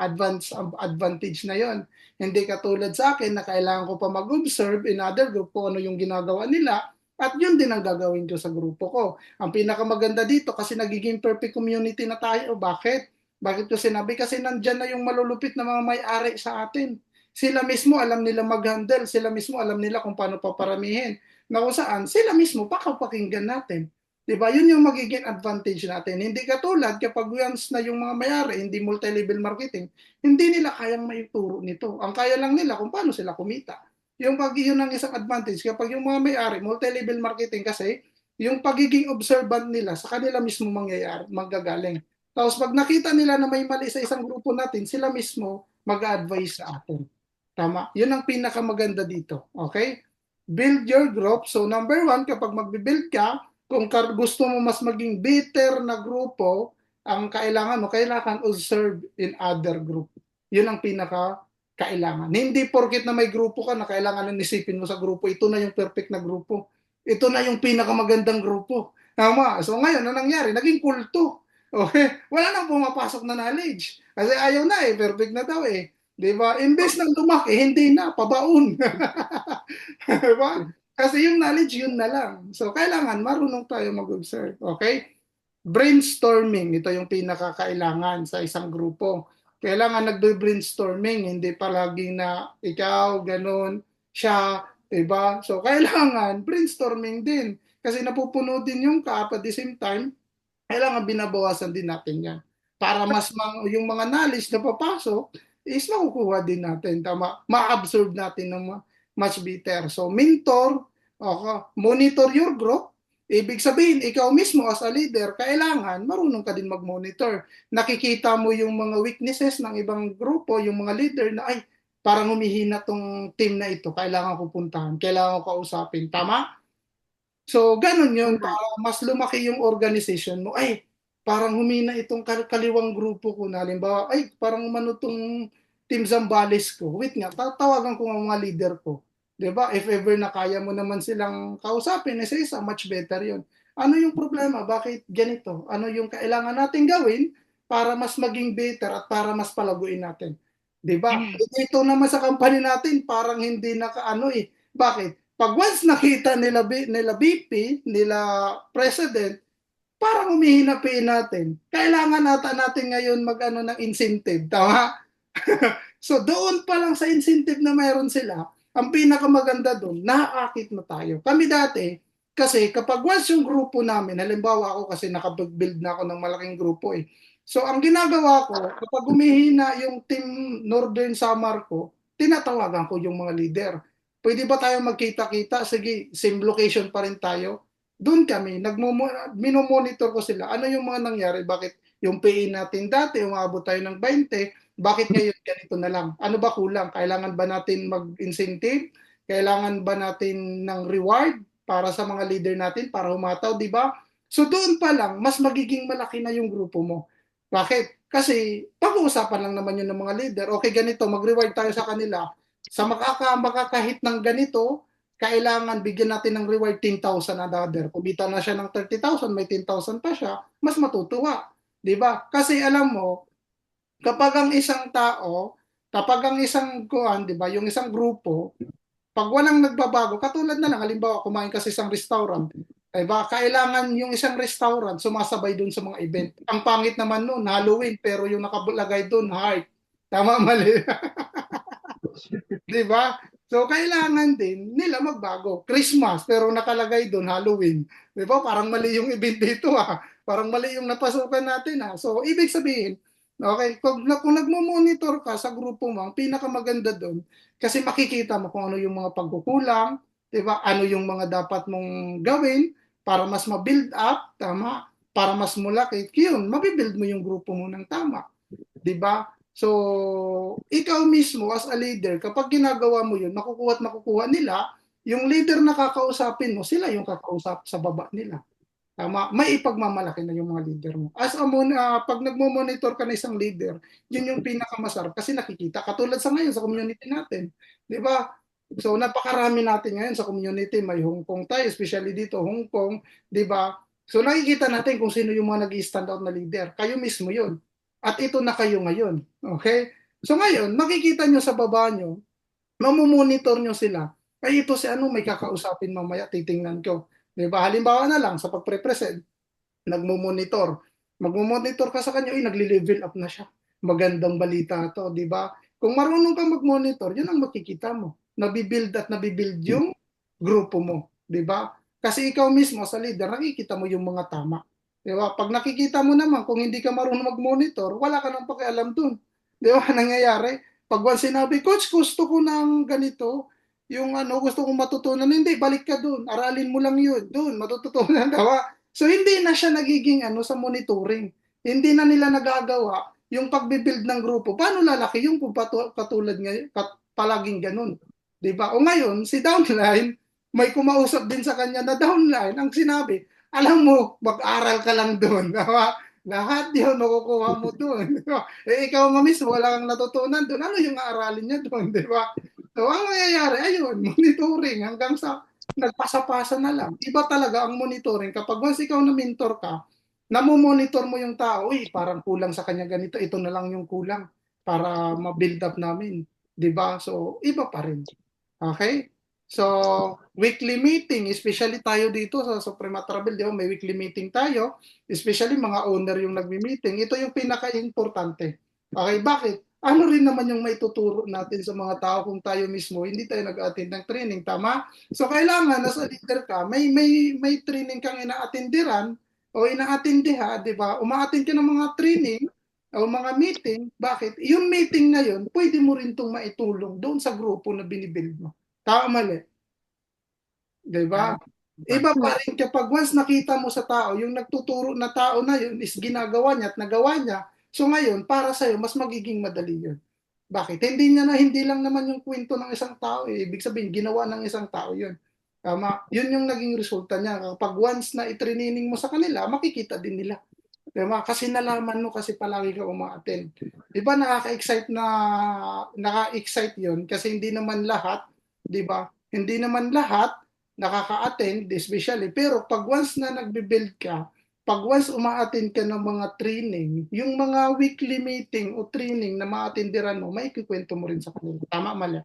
Advantage na yon. Hindi katulad sa akin na kailangan ko pa mag-observe in other group kung ano yung ginagawa nila at yun din ang gagawin ko sa grupo ko. Ang pinakamaganda dito kasi nagiging perfect community na tayo. Bakit? Bakit ko sinabi? Kasi nandyan na yung malulupit na mga may-ari sa atin. Sila mismo alam nila mag-handle, sila mismo alam nila kung paano paparamihin, na kung saan sila mismo pakapakinggan natin. 'Di ba? Yun yung magiging advantage natin. Hindi katulad kapag once na yung mga may-ari, hindi multi-level marketing, hindi nila kayang maituro nito. Ang kaya lang nila kung paano sila kumita. Yung pag yun ang isang advantage kapag yung mga may-ari multi-level marketing kasi yung pagiging observant nila sa kanila mismo mangyayari, manggagaling. Tapos pag nakita nila na may mali sa isang grupo natin, sila mismo mag-advise sa atin. Tama. Yun ang pinakamaganda dito. Okay? Build your group. So number one, kapag magbe-build ka, kung gusto mo mas maging better na grupo, ang kailangan mo, kailangan observe in other group. Yun ang pinaka kailangan. Hindi porket na may grupo ka na kailangan nang isipin mo sa grupo, ito na yung perfect na grupo. Ito na yung pinakamagandang grupo. Tama. So ngayon, ano nangyari? Naging kulto. Okay? Wala nang pumapasok na knowledge. Kasi ayaw na eh. Perfect na daw eh. Di ba? Imbes na lumaki, hindi na. Pabaon. Di ba? Kasi yung knowledge, yun na lang. So, kailangan marunong tayo mag-observe. Okay? Brainstorming, ito yung pinakakailangan sa isang grupo. Kailangan nagbe-brainstorming, hindi palaging na ikaw, ganun, siya, diba? So, kailangan brainstorming din. Kasi napupuno din yung cup at the same time, kailangan binabawasan din natin yan. Para mas yung mga knowledge na papasok is makukuha din natin. Tama, ma-absorb natin ng much better. So, mentor, okay, monitor your growth. Ibig sabihin, ikaw mismo as a leader, kailangan marunong ka din mag-monitor. Nakikita mo yung mga weaknesses ng ibang grupo, yung mga leader na, ay, parang humihina tong team na ito, kailangan ko puntahan, kailangan ko kausapin. Tama? So, ganun yun, para mas lumaki yung organization mo. Ay, parang humina itong kaliwang grupo ko na. Halimbawa, ay, parang umano tong Team Zambales ko. Wait nga, tatawagan ko ang mga leader ko. 'Di ba? If ever na kaya mo naman silang kausapin, isa-isa, much better yun. Ano yung problema? Bakit ganito? Ano yung kailangan natin gawin para mas maging better at para mas palaguin natin? 'Di ba? Ito naman sa company natin, parang hindi nakaano eh. Bakit? Pag once nakita nila VP, nila President, parang umihinapiin natin. Kailangan natin ngayon mag-ano ng incentive, tama? So doon pa lang sa incentive na mayroon sila, ang pinakamaganda doon, naaakit na tayo. Kami dati, kasi kapag once yung grupo namin, halimbawa ako kasi nakapag-build na ako ng malaking grupo eh. So ang ginagawa ko, kapag umihina yung team Northern Samar ko, tinatawagan ko yung mga leader. Pwede ba tayo magkita-kita? Sige, same location pa rin tayo. Doon kami, minomonitor ko sila. Ano yung mga nangyari? Bakit yung PE natin dati, umabot tayo ng 20, bakit ngayon ganito na lang? Ano ba kulang? Kailangan ba natin mag-incentive? Kailangan ba natin ng reward para sa mga leader natin para humataw, di ba? So doon pa lang, mas magiging malaki na yung grupo mo. Bakit? Kasi pag-uusapan lang naman yun ng mga leader. Okay, ganito, mag-reward tayo sa kanila. Sa makakahit ng ganito, kailangan bigyan natin ng reward 10,000 another. Kumita na siya ng 30,000, may 10,000 pa siya, mas matutuwa. Di ba? Kasi alam mo, kapag ang isang tao, kapag ang isang kuan, 'di ba, yung isang grupo, pag walang nagbabago, katulad na lang halimbawa kumain ka sa isang restaurant, 'di ba? Kailangan yung isang restaurant sumasabay dun sa mga event. Ang pangit naman noon, Halloween, pero yung nakalagay dun, heart. Tama mali. 'Di ba? So kailangan din nila magbago. Christmas pero nakalagay doon Halloween. 'Di ba? Parang mali yung event dito ah. Parang mali yung napasukan natin ah. So ibig sabihin, okay, kung nagmo-monitor ka sa grupo mo, ang pinakamaganda doon kasi makikita mo kung ano yung mga pagkukulang, 'di ba? Ano yung mga dapat mong gawin para mas ma-build up, tama? Para mas mulaki, yun, mabibuild mo yung grupo mo ng tama. 'Di ba? So, ikaw mismo as a leader, kapag ginagawa mo 'yun, makukuha at makukuha nila, yung leader na kakausapin mo, sila yung kakausap sa baba nila. Tama, may ipagmamalaki na yung mga leader mo. Pag nagmo-monitor ka na isang leader, yun yung pinakamasarap kasi nakikita. Katulad sa ngayon sa community natin, 'di ba? So napakarami natin ngayon sa community, may Hong Kong tayo, especially dito Hong Kong, 'di ba? So nakikita natin kung sino yung mga nag-stand out na leader. Kayo mismo 'yun. At ito na kayo ngayon. Okay? So ngayon, makikita nyo sa baba nyo, mamumonitor nyo sila. Ay ito si ano may kakausapin mamaya, titingnan ko. 'Di ba? Halimbawa na lang sa pagpre-present, nagmo-monitor. Magmo-monitor ka sa kanya, ay nagli-level up na siya. Magandang balita to, 'di ba? Kung marunong kang mag-monitor, yun ang makikita mo. Nabibuild at nabibuild yung grupo mo. Di ba? Kasi ikaw mismo sa leader, nakikita mo yung mga tama. Di ba? Pag nakikita mo naman, kung hindi ka marunong mag-monitor, wala ka nang pakialam dun. Di ba? Nangyayari. Pag once sinabi, Coach, gusto ko ng ganito, yung ano, gusto kong matutunan, hindi, balik ka dun. Aralin mo lang yun. Dun, matututunan ka. So, hindi na siya nagiging ano sa monitoring. Hindi na nila nagagawa yung pagbibuild ng grupo. Paano lalaki yung kung katulad ngayon, palaging ganun. 'Di ba? O ngayon, si downline, may kumausap din sa kanya na downline, ang sinabi, alam mo, mag-aral ka lang doon. Lahat yun, makukuha mo doon. Eh, ikaw nga mismo, wala kang natutunan doon. Ano yung aaralin niya doon, di ba? So, ang mangyayari, ayun, monitoring hanggang sa nagpasa-pasa na lang. Iba talaga ang monitoring. Kapag once ikaw na mentor ka, namomonitor mo yung tao, uy, parang kulang sa kanya ganito, ito na lang yung kulang para ma-build up namin. 'Di ba? So, iba pa rin. Okay? So, weekly meeting, especially tayo dito sa Suprema Travel, di ba? May weekly meeting tayo, especially mga owner yung nagmi-meeting. Ito yung pinaka-importante. Okay, bakit? Ano rin naman yung maituturo natin sa mga tao kung tayo mismo hindi tayo nag-attend ng training, tama? So kailangan nasa leader ka, may training kang ina-attenderan o ina-attendeha, 'di ba? Uma-attend ka ng mga training o mga meeting, bakit? Yung meeting na yun, pwede mo rin itong maitulong doon sa grupo na binibuild mo. Tama mali. 'Di ba? Iba pa rin kapag once nakita mo sa tao, yung nagtuturo na tao na yun is ginagawa niya at nagawa niya, so ngayon, para sa'yo, mas magiging madali yun. Bakit? Hindi lang naman yung kwento ng isang tao, eh. Ibig sabihin, ginawa ng isang tao yun. Tama? Yun yung naging resulta niya. Kapag once na itrinining mo sa kanila, makikita din nila. Diba? Kasi nalaman mo kasi palagi ka uma-attend. Diba naka-excite yun kasi hindi naman lahat, diba? Hindi naman lahat nakaka-attend, especially. Pero pag once na nagbe-build ka, pag once uma-attend ka ng mga training, yung mga weekly meeting o training na ma-attenderan mo, may ikikwento mo rin sa kanila. Tama, mali?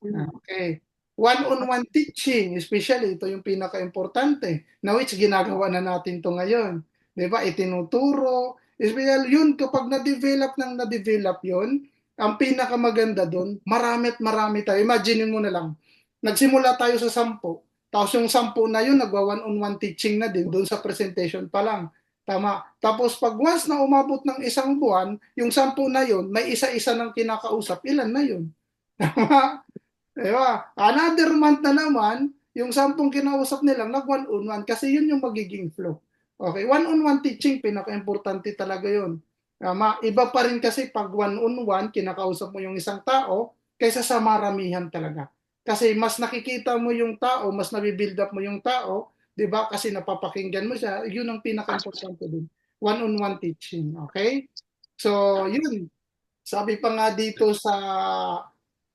Okay. One-on-one teaching, especially ito yung pinaka-importante, na which ginagawa na natin to ngayon. 'Di ba? Itinuturo, especially yun kapag na-develop yun, ang pinakamaganda doon, marami at marami tayo. Imagine mo na lang, nagsimula tayo sa 10, tapos yung 10 na yun, nagwa one-on-one teaching na din doon sa presentation pa lang. Tama. Tapos pag once na umabot ng isang buwan, yung 10 na yun, may isa-isa ng kinakausap, ilan na yun? Tama. Diba? Another month na naman, yung 10 kinausap nilang nag one-on-one kasi yun yung magiging flow. Okay, one-on-one teaching, pinaka-importante talaga yun. Iba pa rin kasi pag one-on-one, kinakausap mo yung isang tao kaysa sa maramihan talaga. Kasi mas nakikita mo yung tao, mas nabibuild up mo yung tao, di ba? Kasi napapakinggan mo siya, yun ang pinaka-importante din. One-on-one teaching, okay? So, yun. Sabi pa nga dito sa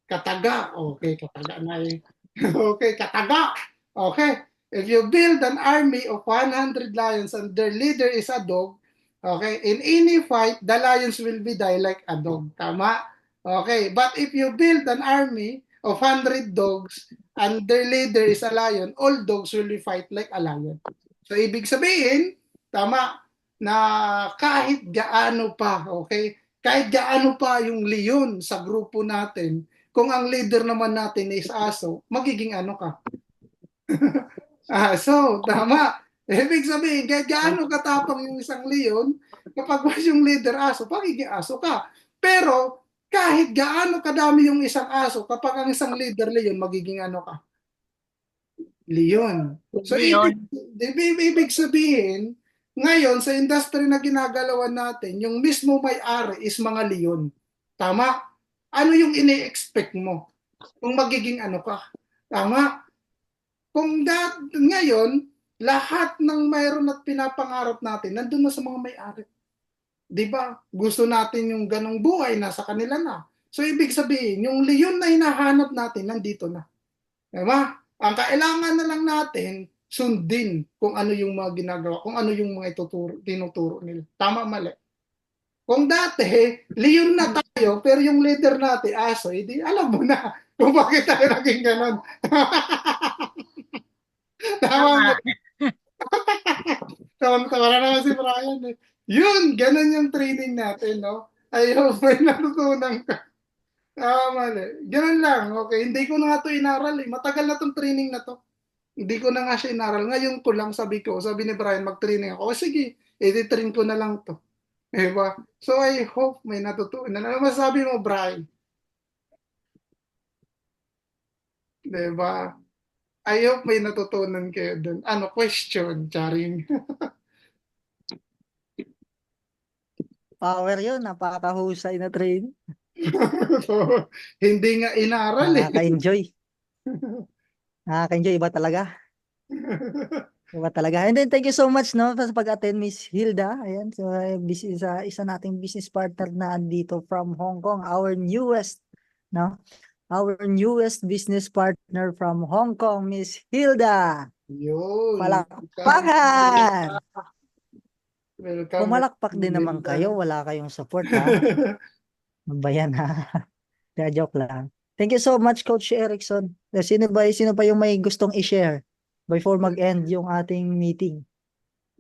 Kataga. Okay, Kataga na eh. Okay, Kataga. Okay. If you build an army of 100 lions and their leader is a dog, okay, in any fight, the lions will be die like a dog. Tama? Okay, but if you build an army of 100 dogs and their leader is a lion, all dogs will be fight like a lion. So, ibig sabihin, tama, na kahit gaano pa, okay, kahit gaano pa yung leon sa grupo natin, kung ang leader naman natin is aso, magiging ano ka? Aso, tama. Ibig sabihin, kahit gaano katapang yung isang leon, kapag was yung leader aso, magiging aso ka. Pero, kahit gaano kadami yung isang aso, kapag ang isang leader leon, magiging ano ka? Leon. So, Leon. ibig sabihin, ngayon, sa industry na ginagalawan natin, yung mismo may-ari is mga leon. Tama? Ano yung ini-expect mo? Kung magiging ano ka? Tama? Kung ngayon, lahat ng mayroon at pinapangarap natin, nandun na sa mga may-ari. Di ba? Gusto natin yung ganong buhay, nasa kanila na. So, ibig sabihin, yung leon na hinahanap natin, nandito na. Diba? Ang kailangan na lang natin, sundin kung ano yung mga ginagawa, kung ano yung mga tinuturo nila. Tama, mali. Kung dati, leon na tayo, pero yung leader natin, aso, hindi, alam mo na kung bakit tayo naging ganon. Tama mo. Tama. Tawa na naman si Brian. Eh. Yun, ganon yung training natin, no? I hope may natutunan ka. Mali. Ganun lang. Okay. Hindi ko na nga to inaral eh. Matagal na tong training na to. Hindi ko na nga siya inaral. Ngayon ko lang sabi ni Brian, mag-training ako. O sige, edit-train ko na lang to. Diba? So I hope may natutunan. Ano masabi mo, Brian? Diba? I hope may natutunan kayo dun. Ano, question, Charing. Power yun, napakahusay na train. So, hindi nga inaral eh. Nakaka-enjoy. Nakaka-enjoy, iba talaga. Iba talaga. And then thank you so much no sa pag-attend, Miss Hilda. Ayan, so isa nating business partner na andito from Hong Kong, our newest no. Our newest business partner from Hong Kong, Miss Hilda. Yun. Palakpakan! Welcome. Pumalakpak din naman kayo, wala kayong support ha. Bayan ha. Joke lang. Thank you so much, Coach Erickson. Sino pa yung may gustong i-share before mag-end yung ating meeting?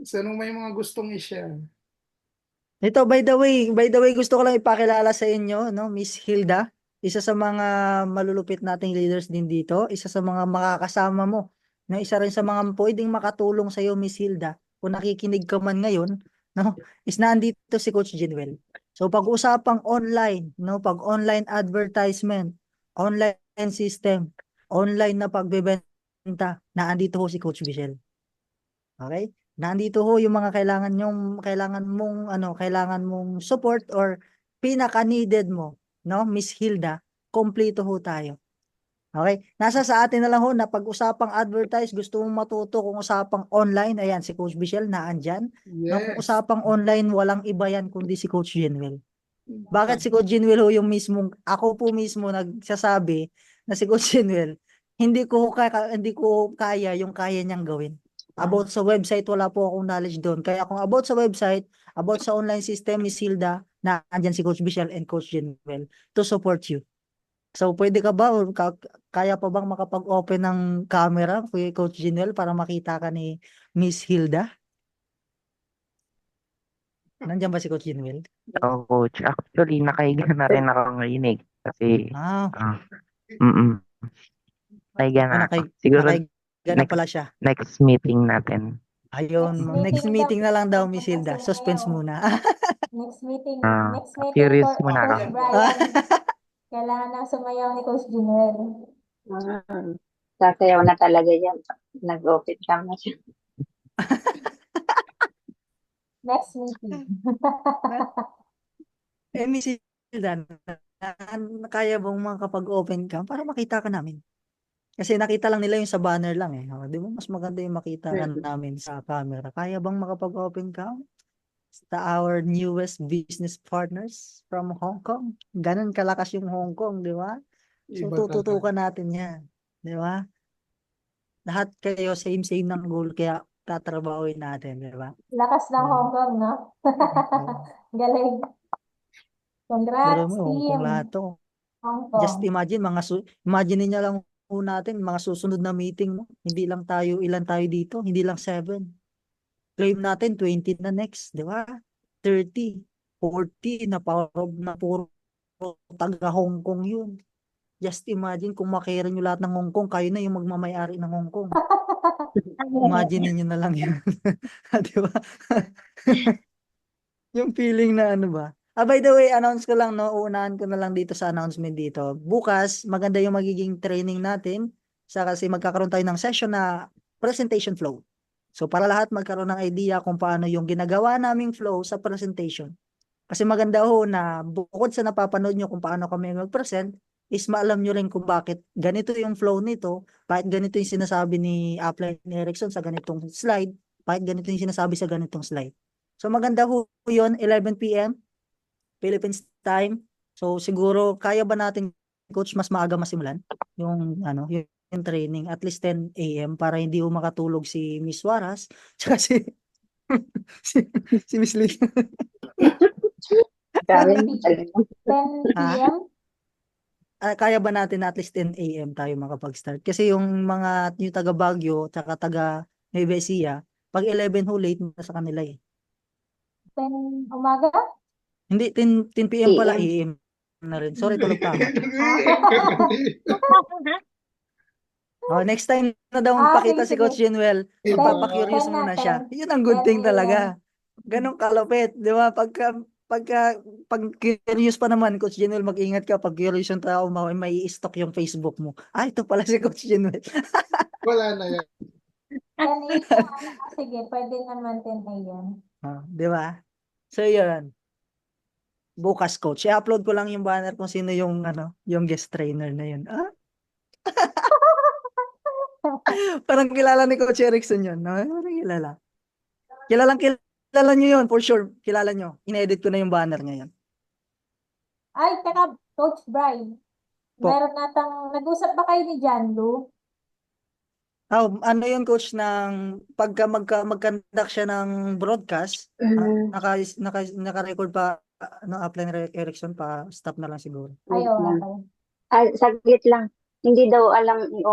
Sino may mga gustong i-share? Ito, by the way, gusto ko lang ipakilala sa inyo, no, Miss Hilda, isa sa mga malulupit nating leaders din dito, isa sa mga makakasama mo, no, isa rin sa mga pwedeng makatulong sa iyo, Miss Hilda, kung nakikinig ka man ngayon, no, is nandito si Coach Jinwell. So pag-usapang online, no, pag online advertisement, online system, online na pagbebenta, naandito ho si Coach Michelle. Okay? Nandito ho yung mga kailangan mong support or pinaka-needed mo, no? Miss Hilda, kompleto ho tayo. Okay? Nasa sa atin na lang ho na pag-usapang advertise, gusto mong matuto kung usapang online, ayan si Coach Michelle naandyan. No, kung Yes. usapang online, walang iba yan kundi si Coach Jenwell. Bakit si Coach Jinwell ho yung mismong, ako po mismo nagsasabi na si Coach Jinwell, hindi ko kaya yung kaya niyang gawin. About sa website, wala po akong knowledge doon. Kaya kung about sa website, about sa online system, Miss Hilda, na andyan si Coach Michelle and Coach Jinwell to support you. So, pwede ka ba, or kaya pa bang makapag-open ng camera kay Coach Jinwell para makita ka ni Miss Hilda? Nandiyan ba si Coach Jinwell? Oo, coach. Actually, nakahiga na rin ako ngayon eh. Kasi, Ah, nakahiga na ako. Siguro, nakaiga na pala siya. next meeting natin. Ayun, next meeting na lang daw, Miss Hilda. Suspense muna. Next meeting Curious for muna ako. Coach Brian. Kailangan nang sumayaw ni Coach Junel. Sasayaw na talaga yan. Nag-open cam na siya. Next meeting. Miss Hilda, kaya bang makapag-open cam para makita ka namin? Kasi nakita lang nila yung sa banner lang eh. Di ba mas maganda yung makita ka namin sa camera. Kaya bang makapag-open cam? Our newest business partners from Hong Kong. Ganun kalakas yung Hong Kong, di ba? So tututukan natin yan. Di ba? Lahat kayo same ng goal kaya tatrabahuin natin, di ba? Lakas ng Hong Kong, no? Galing. Pero Congrats, mo, Hong Kong team. lahat to. Hong Kong. Just imagine, imagine niyo lang po natin, mga susunod na meeting, no? Hindi lang tayo, ilan tayo dito? Hindi lang 7. Claim natin 20 na next, di ba? 30, 40 na puro taga Hong Kong yun. Just imagine kung makera nyo lahat ng Hong Kong, kayo na yung magmamayari ng Hong Kong. Imagine niyo na lang yun. Di ba? Yung feeling na ano ba? By the way, announce ko lang, no? Uunahan ko na lang dito sa announcement dito. Bukas, maganda yung magiging training natin kasi magkakaroon tayo ng session na presentation flow. So, para lahat magkaroon ng idea kung paano yung ginagawa naming flow sa presentation. Kasi maganda ho na bukod sa napapanood nyo kung paano kami mag-present, is maalam nyo rin kung bakit ganito yung flow nito, bakit ganito yung sinasabi ni Upline Erickson sa ganitong slide, bakit ganito yung sinasabi sa ganitong slide. So maganda ho yun, 11 p.m. Philippines time. So siguro kaya ba natin, coach, mas maaga masimulan yung training at least 10 a.m. para hindi ho makatulog si Miss Suarez tsaka si Miss Lee. Grabe na talaga. 10 p.m. Kaya ba natin at least 10 a.m. tayo makapag-start? Kasi yung mga yung taga Baguio tsaka taga Nueva Ecija, pag 11 ho late na sa kanila eh. 10 umaga? Hindi, 10 PM pala, PM. AM na rin. Sorry, tulog pa ako. Oh, next time na daw magpakita si sige, Coach Jenuel, Ito, magpapakurious 10 na, muna siya. 10. Yun ang good thing 10 talaga. Ganong kalupit, di ba? Pag curious pa naman, Coach Jenuel, mag-ingat ka. Pag curious yung tao, may i-stock yung Facebook mo. Ah, ito pala si Coach Jenuel. wala na yan. 10 AM. Sige, pwede naman 10 AM. Ah, di ba? So, yun. Bukas, Coach. I-upload ko lang yung banner kung sino yung, yung guest trainer na yun. Ah, parang kilala ni Coach Erickson yun. No? Parang kilala. Kilala nyo yun, for sure. Kilala nyo. In-edit ko na yung banner ngayon. Ay, teka, Coach Brian. Po. Meron nag-usap ba kayo ni John Lu? Ano yun, Coach, ng pagka mag-conduct siya ng broadcast, naka-record pa, upline Erickson pa, stop na lang siguro. Ayaw, lang. okay. Saglit lang. Hindi daw alam